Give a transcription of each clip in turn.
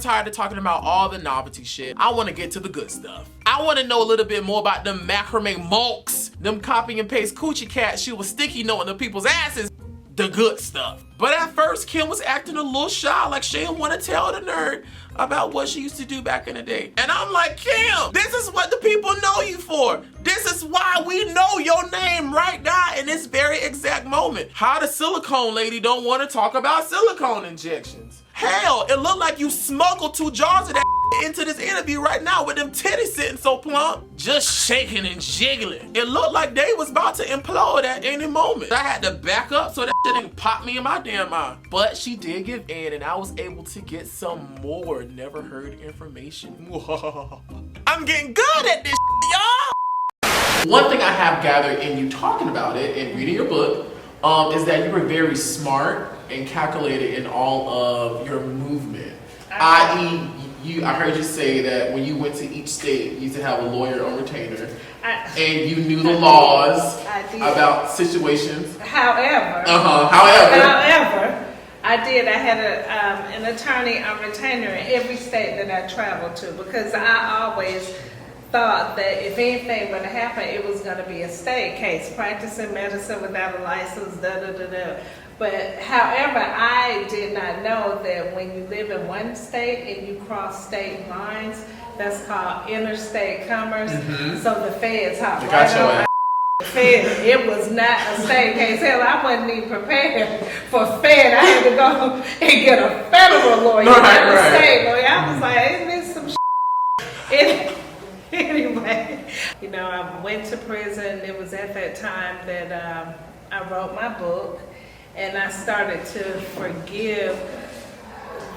tired of talking about all the novelty shit. I want to get to the good stuff. I want to know a little bit more about them macrame monks, them copy and paste coochie cats she was sticky noting to people's asses. The good stuff. But at first, Kim was acting a little shy, like she didn't want to tell the nerd about what she used to do back in the day. And I'm like, Kim, this is what the people know you for. This is why we know your name right now in this very exact moment. How the silicone lady don't want to talk about silicone injections. Hell, it looked like you smuggled 2 jars of that into this interview right now with them titties sitting so plump, just shaking and jiggling. It looked like they was about to implode at any moment. I had to back up so that shit didn't pop me in my damn eye. But she did give in and I was able to get some more never heard information. I'm getting good at this shit, y'all. One thing I have gathered in you talking about it and reading your book is that you were very smart and calculated in all of your movement. I.e., I heard you say that when you went to each state, you used to have a lawyer on retainer, and you knew the laws about situations. However, I did. I had an attorney on retainer in every state that I traveled to, because I always thought that if anything were to happen, it was going to be a state case, practicing medicine without a license, But however, I did not know that when you live in one state and you cross state lines, that's called interstate commerce. So the feds hopped right on. It was not a state case. Hell, I wasn't even prepared for Fed. I had to go and get a federal lawyer, not a state lawyer. I was like, isn't this some shit? Anyway, I went to prison. It was at that time that I wrote my book, and I started to forgive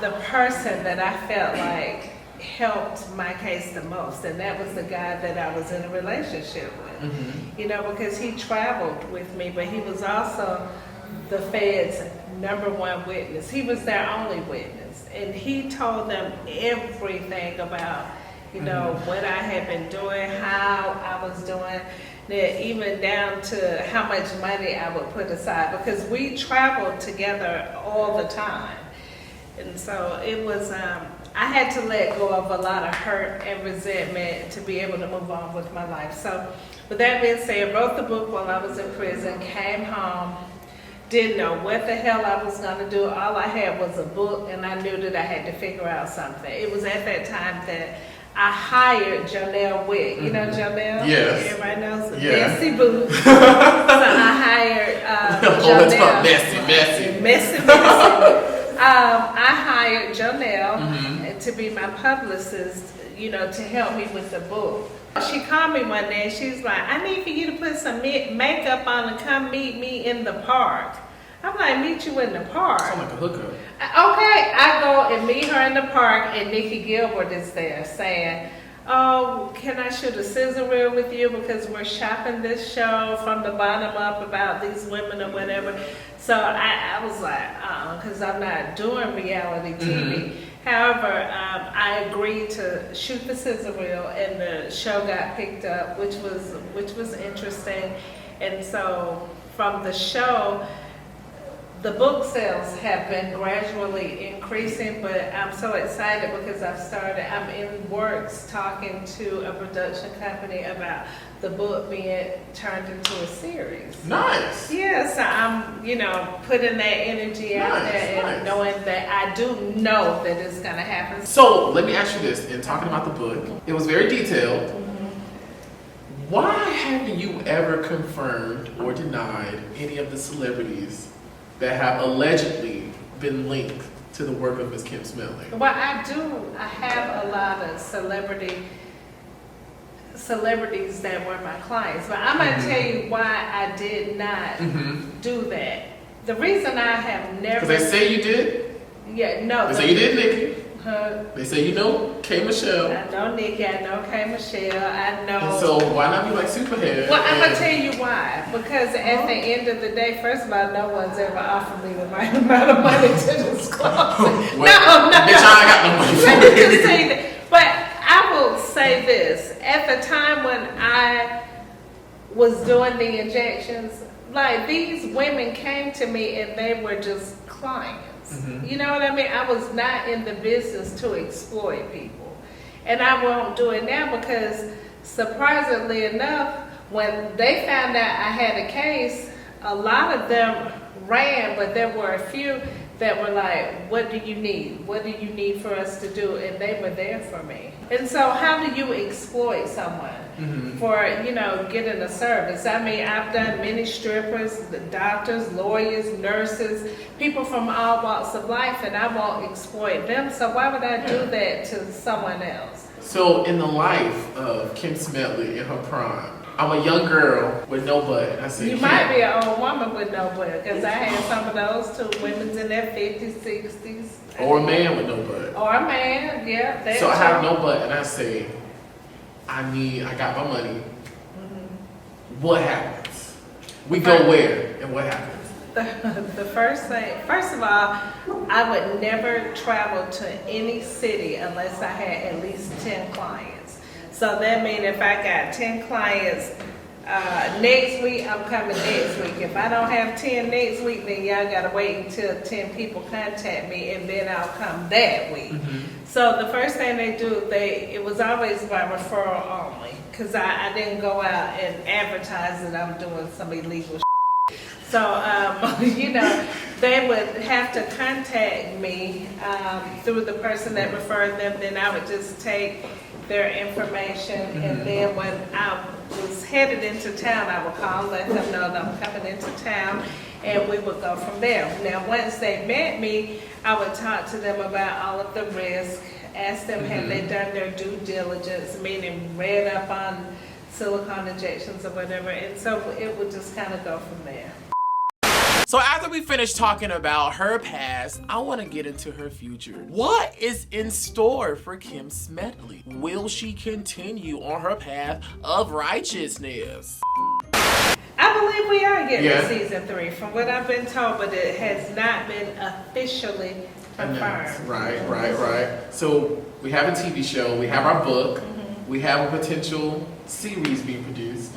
the person that I felt like helped my case the most, and that was the guy that I was in a relationship with. Because he traveled with me, but he was also the Fed's #1 witness. He was their only witness, and he told them everything about what I had been doing, how I was doing, that even down to how much money I would put aside, because we traveled together all the time. And so it was, I had to let go of a lot of hurt and resentment to be able to move on with my life. So with that being said, wrote the book while I was in prison, came home, didn't know what the hell I was going to do. All I had was a book, and I knew that I had to figure out something. It was at that time that I hired Janelle Wick. You know Janelle? Yes. Everybody knows Messy Boo. So I hired Janelle. Messy. I hired Janelle to be my publicist, to help me with the book. She called me one day and she's like, I need for you to put some makeup on and come meet me in the park. I'm like, meet you in the park? Sound like a hookup. Okay, I go and meet her in the park, and Nikki Gilbert is there saying, oh, can I shoot a scissor reel with you because we're shopping this show from the bottom up about these women or whatever. So I was like, because I'm not doing reality TV. However, I agreed to shoot the scissor reel, and the show got picked up, which was interesting. And so from the show, the book sales have been gradually increasing, but I'm so excited because I'm in works talking to a production company about the book being turned into a series. Nice. Yeah, so I'm, putting that energy out there and knowing that I do know that it's going to happen. So let me ask you this, in talking about the book, it was very detailed. Why haven't you ever confirmed or denied any of the celebrities that have allegedly been linked to the work of Ms. Kim Smedley? Well, I have a lot of celebrities that were my clients, but I'm going to tell you why I did not do that. The reason I have never... Because they say you did? Yeah, no. They say you did, Nikki. They say you know K. Michelle. I know Nikki, I know K. Michelle, I know... And so why not be like Superhead? Well, I'm going to tell you why. Because at the end of the day, first of all, no one's ever offered me the right amount of money to disclose. Well, no. Bitch, I ain't got no money for Let me it. just say that. But I will say this. At the time when I was doing the injections, like, these women came to me and they were just clients. You know what I mean? I was not in the business to exploit people. And I won't do it now because surprisingly enough, when they found out I had a case, a lot of them ran, but there were a few that were like, what do you need? What do you need for us to do? And they were there for me. And so how do you exploit someone for, you know, getting a service? I mean, I've done many strippers, the doctors, lawyers, nurses, people from all walks of life, and I won't exploit them. So why would I do that to someone else? So in the life of Kim Smedley in her prime, I'm a young girl with no butt. I said, you might be an old woman with no butt, because I had some of those too. Women's in their 50s, 60s. Or a man with no butt. Or a man, yeah. So I have no butt, and I say, I got my money. What happens? We go where, and what happens? The first thing, first of all, I would never travel to any city unless I had at least 10 clients. So that means if I got 10 clients next week, I'm coming next week. If I don't have 10 next week, then y'all gotta wait until 10 people contact me, and then I'll come that week. So the first thing they do, it was always by referral only, because I didn't go out and advertise that I'm doing some illegal shit. So, you know, they would have to contact me through the person that referred them. Then I would just take their information, and then when I was headed into town, I would call, let them know that I'm coming into town, and we would go from there. Now, once they met me, I would talk to them about all of the risk, ask them have they done their due diligence, meaning read up on silicone injections or whatever, and so it would just kind of go from there. So after we finish talking about her past, I want to get into her future. What is in store for Kim Smedley? Will she continue on her path of righteousness? I believe we are getting season 3 from what I've been told, but it has not been officially confirmed. Right. So we have a TV show, we have our book, we have a potential series being produced,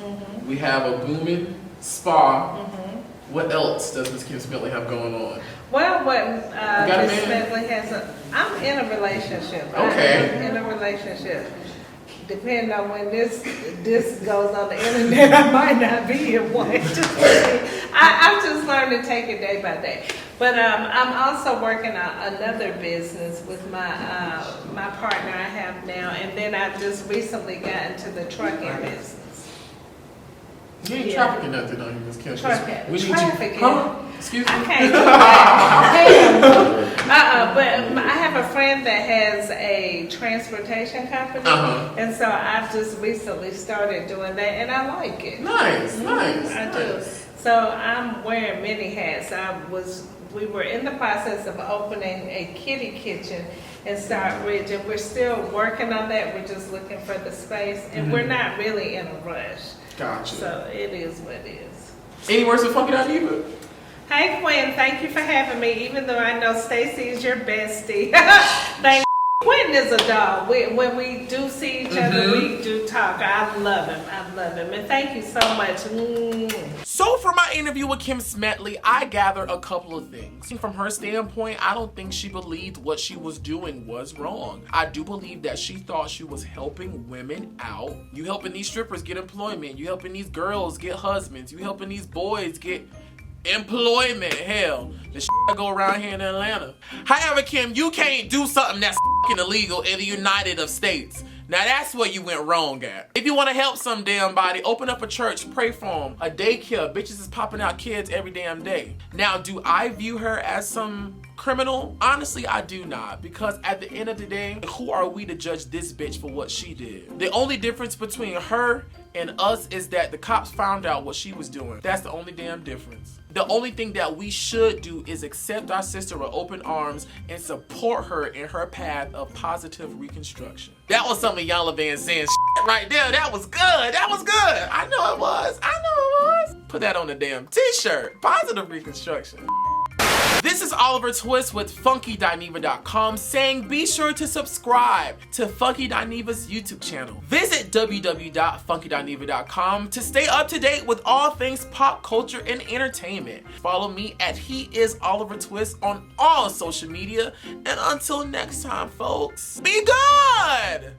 we have a booming spa. What else does Miss Kim Smedley have going on? Well, what Miss Smedley has, I'm in a relationship. Okay. I'm in a relationship. Depending on when this goes on the internet, I might not be in one. I've just learned to take it day by day. But I'm also working on another business with my partner I have now, and then I just recently got into the trucking business. You ain't trafficking nothing on you, Miss Kim. Trafficking. Huh? Excuse me? I can't do that. But I have a friend that has a transportation company, and so I've just recently started doing that, and I like it. Nice. I do. So I'm wearing many hats. We were in the process of opening a kitty kitchen in Stockbridge, and we're still working on that. We're just looking for the space, and we're not really in a rush. Gotcha. So it is what it is. Any words of Funky Dineva? Hey Quinn, thank you for having me. Even though I know Stacy is your bestie, thank you. Quinn is a dog. When we do see each other, we do talk. I love him, and thank you so much. So from my interview with Kim Smedley, I gathered a couple of things. From her standpoint, I don't think she believed what she was doing was wrong. I do believe that she thought she was helping women out. You helping these strippers get employment. You helping these girls get husbands. You helping these boys get employment. Hell, the shit that go around here in Atlanta. However, Kim, you can't do something that's fucking illegal in the United States. Now that's where you went wrong at. If you want to help some damn body, open up a church, pray for them, a daycare. Bitches is popping out kids every damn day. Now, do I view her as some criminal? Honestly, I do not, because at the end of the day, who are we to judge this bitch for what she did? The only difference between her and us is that the cops found out what she was doing. That's the only damn difference. The only thing that we should do is accept our sister with open arms and support her in her path of positive reconstruction. That was some of Yana Van Zandt's right there. That was good. I know it was. Put that on the damn t-shirt. Positive reconstruction. This is Oliver Twist with FunkyDineva.com saying be sure to subscribe to Funky Dineva's YouTube channel. Visit www.funkydineva.com to stay up to date with all things pop culture and entertainment. Follow me at He Is Oliver Twist on all social media. And until next time, folks, be good!